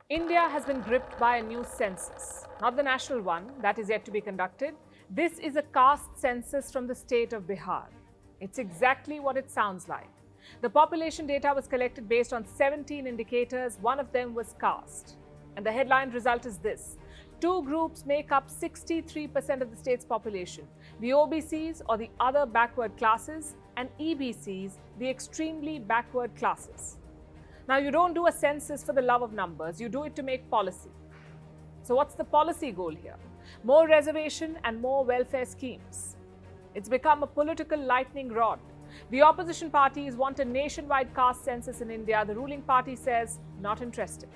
India has been gripped by a new census, not the national one that is yet to be conducted. This is a caste census from the state of Bihar. It's exactly what it sounds like. The population data was collected based on 17 indicators. One of them was caste. And the headline result is this. Two groups make up 63% of the state's population, the OBCs or the other backward classes, and EBCs, the extremely backward classes. Now, you don't do a census for the love of numbers, you do it to make policy. So what's the policy goal here? More reservation and more welfare schemes. It's become a political lightning rod. The opposition parties want a nationwide caste census in India. The ruling party says, not interested.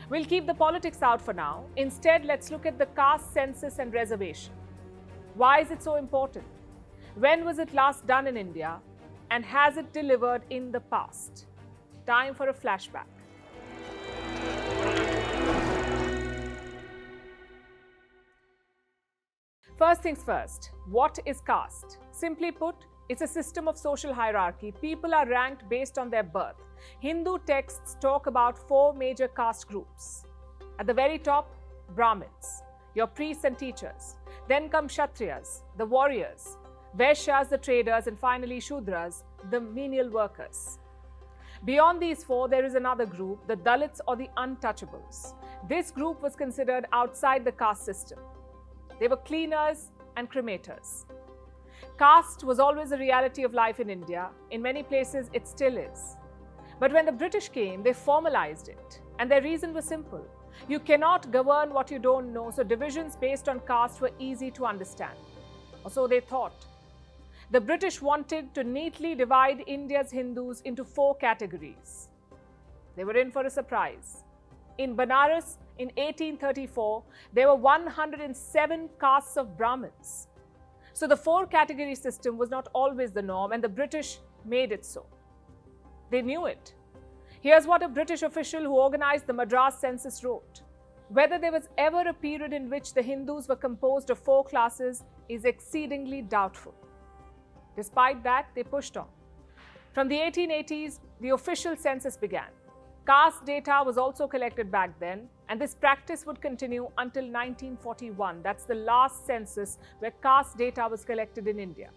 We'll keep the politics out for now. Instead, let's look at the caste census and reservation. Why is it so important? When was it last done in India? And has it delivered in the past? Time for a flashback. First things first, what is caste? Simply put, it's a system of social hierarchy. People are ranked based on their birth. Hindu texts talk about four major caste groups. At the very top, Brahmins, your priests and teachers. Then come Kshatriyas, the warriors, Vaishyas, the traders, and finally Shudras, the menial workers. Beyond these four, there is another group, the Dalits or the untouchables. This group was considered outside the caste system. They were cleaners and cremators. Caste was always a reality of life in India. In many places, it still is. But when the British came, they formalized it. And their reason was simple. You cannot govern what you don't know, so divisions based on caste were easy to understand. Or so they thought. The British wanted to neatly divide India's Hindus into four categories. They were in for a surprise. In Banaras, in 1834, there were 107 castes of Brahmins. So the four-category system was not always the norm, and the British made it so. They knew it. Here's what a British official who organized the Madras census wrote. Whether there was ever a period in which the Hindus were composed of four classes is exceedingly doubtful. Despite that, they pushed on. From the 1880s, the official census began. Caste data was also collected back then, and this practice would continue until 1941. That's the last census where caste data was collected in India.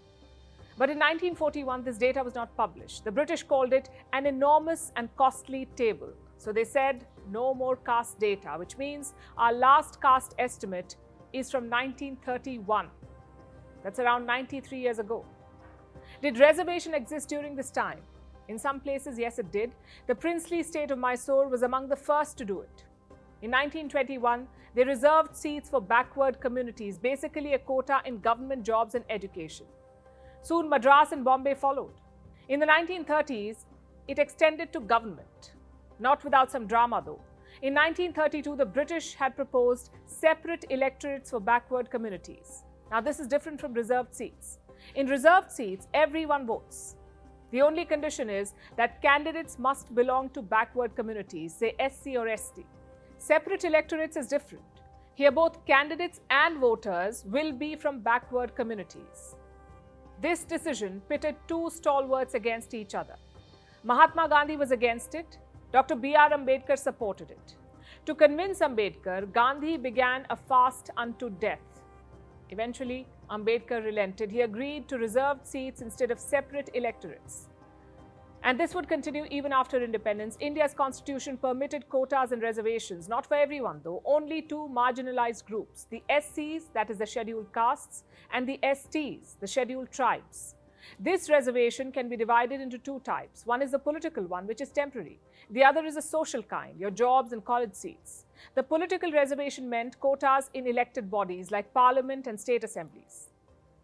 But in 1941, this data was not published. The British called it an enormous and costly table. So they said, no more caste data, which means our last caste estimate is from 1931. That's around 93 years ago. Did reservation exist during this time? In some places, yes, it did. The princely state of Mysore was among the first to do it. In 1921, they reserved seats for backward communities, basically a quota in government jobs and education. Soon, Madras and Bombay followed. In the 1930s, it extended to government. Not without some drama, though. In 1932, the British had proposed separate electorates for backward communities. Now, this is different from reserved seats. In reserved seats, everyone votes. The only condition is that candidates must belong to backward communities, say SC or ST. Separate electorates is different. Here, both candidates and voters will be from backward communities. This decision pitted two stalwarts against each other. Mahatma Gandhi was against it. Dr. B.R. Ambedkar supported it. To convince Ambedkar, Gandhi began a fast unto death. Eventually, Ambedkar relented. He agreed to reserved seats instead of separate electorates. And this would continue even after independence. India's constitution permitted quotas and reservations, not for everyone though, only two marginalized groups, the SCs, that is the scheduled castes, and the STs, the scheduled tribes. This reservation can be divided into two types. One is the political one, which is temporary. The other is a social kind, your jobs and college seats. The political reservation meant quotas in elected bodies like parliament and state assemblies.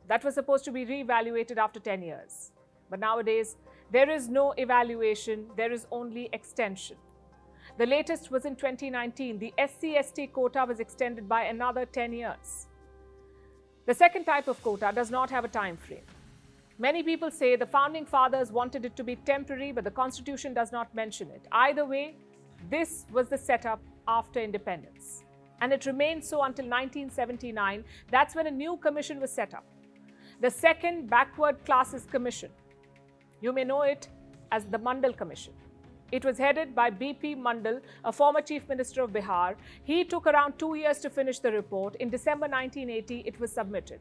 That was supposed to be re-evaluated after 10 years. But nowadays, there is no evaluation, there is only extension. The latest was in 2019. The SC/ST quota was extended by another 10 years. The second type of quota does not have a time frame. Many people say the founding fathers wanted it to be temporary, but the constitution does not mention it. Either way, this was the setup after independence. And it remained so until 1979. That's when a new commission was set up. The Second Backward Classes Commission. You may know it as the Mandal Commission. It was headed by B.P. Mandal, a former Chief Minister of Bihar. He took around 2 years to finish the report. In December 1980, it was submitted.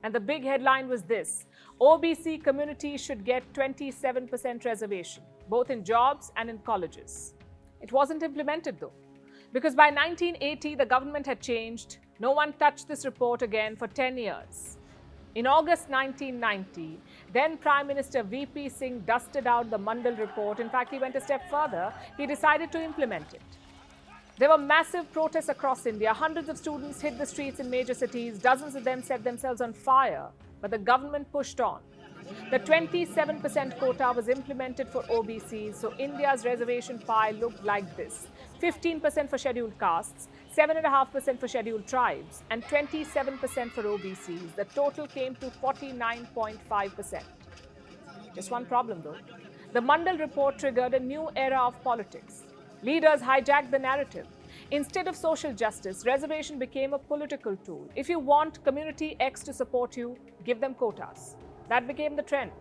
And the big headline was this: OBC communities should get 27% reservation, both in jobs and in colleges. It wasn't implemented though, because by 1980, the government had changed. No one touched this report again for 10 years. In August 1990, then Prime Minister V.P. Singh dusted out the Mandal report. In fact, he went a step further. He decided to implement it. There were massive protests across India. Hundreds of students hit the streets in major cities. Dozens of them set themselves on fire. But the government pushed on. The 27% quota was implemented for OBCs, so India's reservation pie looked like this: 15% for scheduled castes, 7.5% for scheduled tribes, and 27% for OBCs. The total came to 49.5%. Just one problem though. The Mandal report triggered a new era of politics. Leaders hijacked the narrative. Instead of social justice, reservation became a political tool. If you want community X to support you, give them quotas. That became the trend.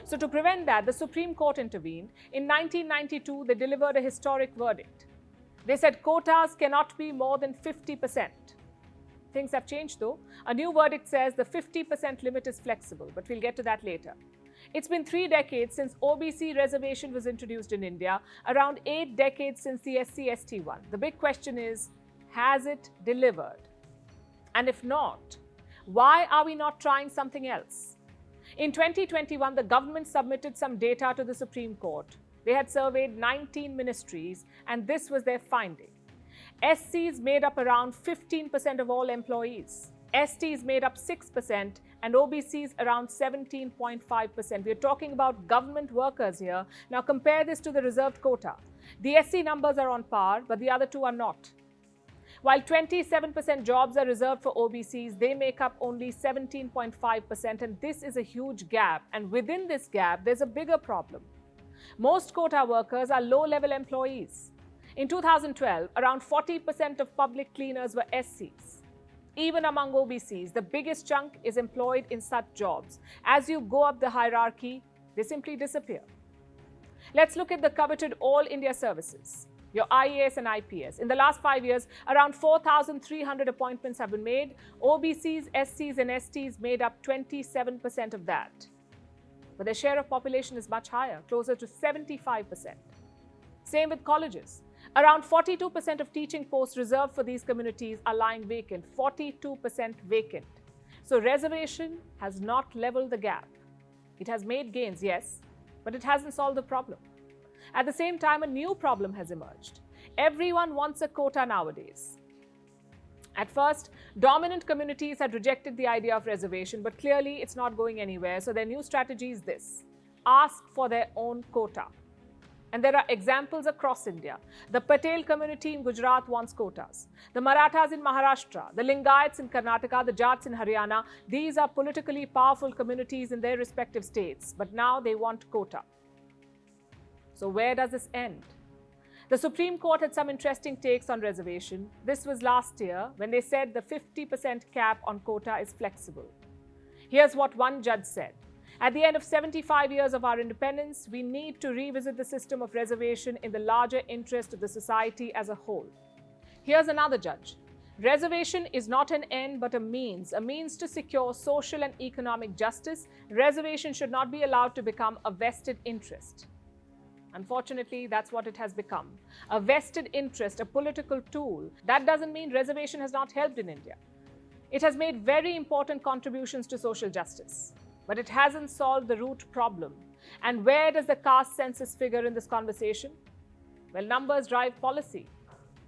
So to prevent that, the Supreme Court intervened. In 1992, they delivered a historic verdict. They said quotas cannot be more than 50%. Things have changed though. A new verdict says the 50% limit is flexible, but we'll get to that later. It's been 3 decades since OBC reservation was introduced in India, around 8 decades since the SC/ST one. The big question is, has it delivered? And if not, why are we not trying something else? In 2021, the government submitted some data to the Supreme Court. They had surveyed 19 ministries, and this was their finding. SCs made up around 15% of all employees. STs made up 6%, and OBCs around 17.5%. We're talking about government workers here. Now compare this to the reserved quota. The SC numbers are on par, but the other two are not. While 27% jobs are reserved for OBCs, they make up only 17.5%, and this is a huge gap. And within this gap, there's a bigger problem. Most quota workers are low-level employees. In 2012, around 40% of public cleaners were SCs. Even among OBCs, the biggest chunk is employed in such jobs. As you go up the hierarchy, they simply disappear. Let's look at the coveted All India services, your IAS and IPS. In the last 5 years, around 4,300 appointments have been made. OBCs, SCs and STs made up 27% of that. But their share of population is much higher, closer to 75%. Same with colleges. Around 42% of teaching posts reserved for these communities are lying vacant, 42% vacant. So reservation has not leveled the gap. It has made gains, yes, but it hasn't solved the problem. At the same time, a new problem has emerged. Everyone wants a quota nowadays. At first, dominant communities had rejected the idea of reservation, but clearly it's not going anywhere. So their new strategy is this: ask for their own quota. And there are examples across India. The Patel community in Gujarat wants quotas. The Marathas in Maharashtra, the Lingayats in Karnataka, the Jats in Haryana. These are politically powerful communities in their respective states, but now they want quota. So where does this end? The Supreme Court had some interesting takes on reservation. This was last year when they said the 50% cap on quota is flexible. Here's what one judge said: at the end of 75 years of our independence, we need to revisit the system of reservation in the larger interest of the society as a whole. Here's another judge: reservation is not an end but a means to secure social and economic justice. Reservation should not be allowed to become a vested interest. Unfortunately, that's what it has become. A vested interest, a political tool. That doesn't mean reservation has not helped in India. It has made very important contributions to social justice, but it hasn't solved the root problem. And where does the caste census figure in this conversation? Well, numbers drive policy.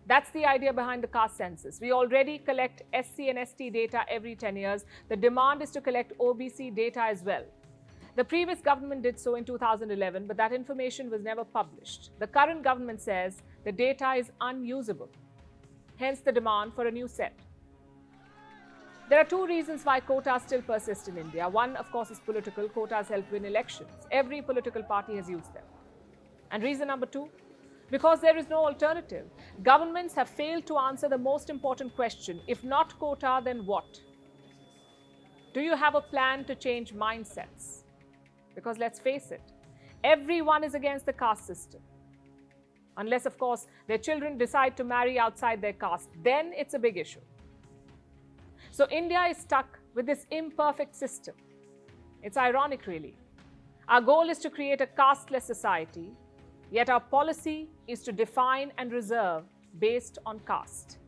That's the idea behind the caste census. We already collect SC and ST data every 10 years. The demand is to collect OBC data as well. The previous government did so in 2011, but that information was never published. The current government says the data is unusable. Hence the demand for a new set. There are 2 reasons why quotas still persist in India. One, of course, is political. Quotas help win elections. Every political party has used them. And reason number 2, because there is no alternative. Governments have failed to answer the most important question: if not quota, then what? Do you have a plan to change mindsets? Because let's face it, everyone is against the caste system. Unless, of course, their children decide to marry outside their caste, then it's a big issue. So India is stuck with this imperfect system. It's ironic, really. Our goal is to create a casteless society, yet our policy is to define and reserve based on caste.